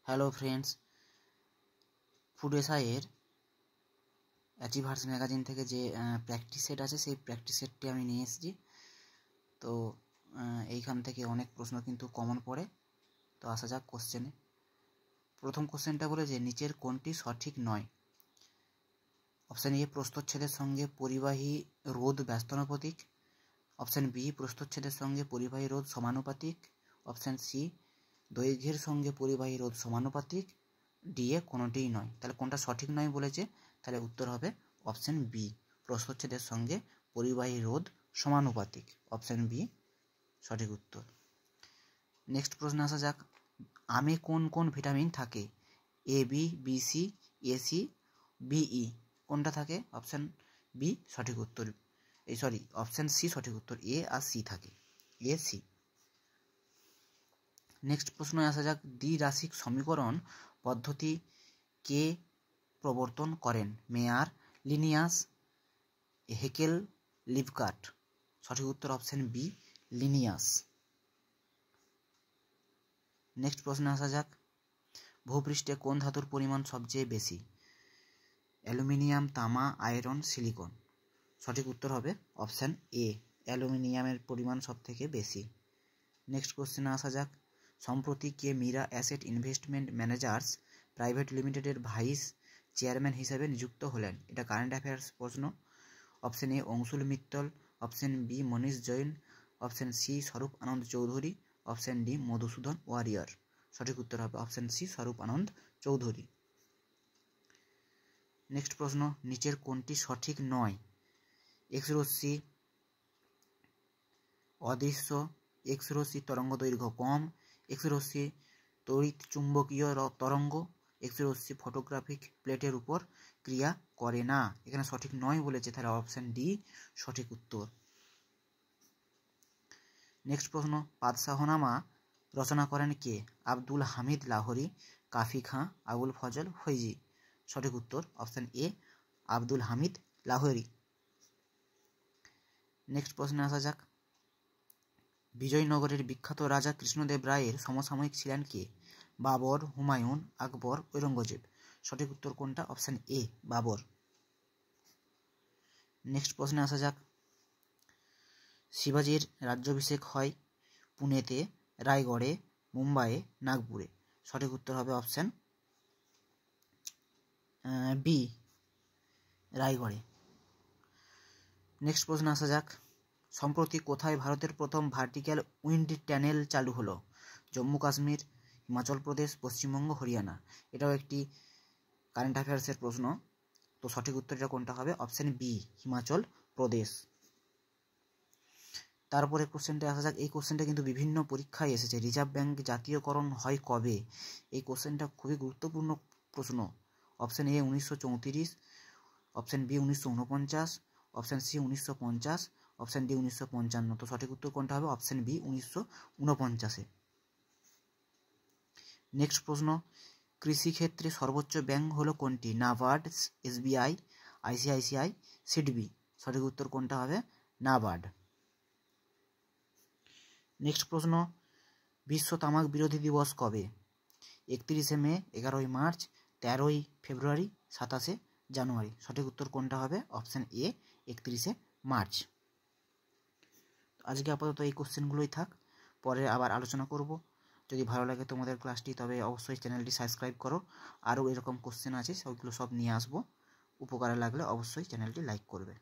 Hello friends, food এসআইয়ের achievers magazine থেকে যে প্র্যাকটিস সেট আছে সেই প্র্যাকটিস সেটটি আমি নিয়ে এসেছি। তো এইখান থেকে অনেক প্রশ্ন কিন্তু কমন পড়ে। তো আসা যাক কোশ্চেনে। প্রথম কোশ্চেনটা বলে যে নিচের কোনটি সঠিক নয়। অপশান এ প্রস্থচ্ছেদের সঙ্গে পরিবাহী রোধ ব্যস্তানুপাতিক। অপশান বি প্রস্থচ্ছেদের সঙ্গে পরিবাহী রোধ সমানুপাতিক। অপশান সি দৈর্ঘ্যের সঙ্গে পরিবাহী রোধ সমানুপাতিক। ডি এ কোনোটিই নয়। তাহলে কোনটা সঠিক নয় বলেছে, তাহলে উত্তর হবে অপশান বি প্রস্থচ্ছেদের সঙ্গে পরিবাহী রোধ সমানুপাতিক। অপশান বি সঠিক উত্তর। নেক্সট প্রশ্ন আসা যাক, আমে কোন কোন ভিটামিন থাকে? A B, B C, A C, B E. কোনটা থাকে? অপশান বি সঠিক উত্তর। অপশান সি সঠিক উত্তর। এ আর সি থাকে, এ সি। নেক্সট প্রশ্ন আসা যাক, দ্বিরাশিক সমীকরণ পদ্ধতি কে প্রবর্তন করেন? মেয়ার, লিনিয়াস, হেকেল, লিভকাট। সঠিক উত্তর অপশান বি লিনিয়াস। নেক্সট প্রশ্ন আসা যাক, ভূপৃষ্ঠে কোন ধাতুর পরিমাণ সবচেয়ে বেশি? অ্যালুমিনিয়াম, তামা, আয়রন, সিলিকন। সঠিক উত্তর হবে অপশান এ অ্যালুমিনিয়ামের পরিমাণ সবথেকে বেশি। নেক্সট কোশ্চেনে আসা যাক, সম্প্রতি কে Mirae asset investment managers private লিমিটেডের ভাইস চেয়ারম্যান হিসেবে নিযুক্ত হলেন? এটা কারেন্ট অ্যাফেয়ার্স প্রশ্ন। Option A Anshul Mittal, option B Manish Jain, option C Swarup Anand Chowdhury, option D Madhusudan Warrier. সঠিক উত্তর হবে option C Swarup Anand Chowdhury. Next প্রশ্ন, নিচের কোনটি সঠিক নয়? এক্স রশ্মি অদৃশ্য, এক্স রশ্মি তরঙ্গ দৈর্ঘ্য কম, এক্স রশ্মি তড়িৎ চুম্বকীয় তরঙ্গ, এক্স রশ্মি ফটোগ্রাফিক প্লেটের উপর ক্রিয়া করে না। এখানে সঠিক নয় বলেছে, তাহলে অপশান ডি সঠিক উত্তর। নেক্সট প্রশ্ন, পাদশাহনামা রচনা করেন কে? আব্দুল হামিদ লাহোরি, কাফি খাঁ, আবুল ফজল ফৈজি। সঠিক উত্তর option A Abdul Hamid Lahori. Next প্রশ্নে আসা যাক, বিজয়নগরের বিখ্যাত রাজা কৃষ্ণদেব রায়ের সমসাময়িক ছিলেন কে? বাবর, হুমায়ুন, আকবর, ঔরঙ্গজেব। সঠিক উত্তর কোনটা? Option A Babur. নেক্সট প্রশ্নে আসা যাক, শিবাজির রাজ্যাভিষেক হয় পুনেতে, রায়গড়ে, মুম্বাইয়ে, নাগপুরে। সঠিক উত্তর হবে অপশান বি রায়গড়ে। নেক্সট প্রশ্ন আসা যাক, সম্প্রতি কোথায় ভারতের প্রথম ভার্টিক্যাল উইন্ড টানেল চালু হলো? জম্মু কাশ্মীর, হিমাচল প্রদেশ, পশ্চিমবঙ্গ, হরিয়ানা। এটাও একটি কারেন্ট অ্যাফেয়ার্সের প্রশ্ন। তো সঠিক উত্তরটা কোনটা হবে? Option B Himachal Pradesh. তারপরে কোশ্চেনটা আসা যাক, এই কোশ্চেনটা কিন্তু বিভিন্ন পরীক্ষায় এসেছে। রিজার্ভ ব্যাংক জাতীয়করণ হয় কবে? এই কোশ্চেনটা খুবই গুরুত্বপূর্ণ প্রশ্ন। Option A 1934, option B 1949, option C 1950, option D 1955। তো সঠিক উত্তর কোনটা হবে? Option B 1949। নেক্সট প্রশ্ন, কৃষিক্ষেত্রে সর্বোচ্চ ব্যাংক হলো কোনটি? NABARD, SBI, ICICI, SIDBI. সঠিক উত্তর কোনটা হবে? নাবার্ড। নেক্সট প্রশ্ন, বিশ্ব তামাক বিরোধী দিবস কবে? 31শে মে, 11ই মার্চ, 13ই ফেব্রুয়ারি, 27শে জানুয়ারি। সঠিক উত্তর কোনটা হবে? অপশান এ 31শে মার্চ। আজকে আপাতত এই কোশ্চেনগুলোই থাক, পরে আবার আলোচনা করব। যদি ভালো লাগে তোমাদের ক্লাসটি, তবে অবশ্যই চ্যানেলটি সাবস্ক্রাইব করো। আরও এরকম কোশ্চেন আছে, সেগুলো সব নিয়ে আসবো। উপকারে লাগলে অবশ্যই চ্যানেলটি লাইক করবে।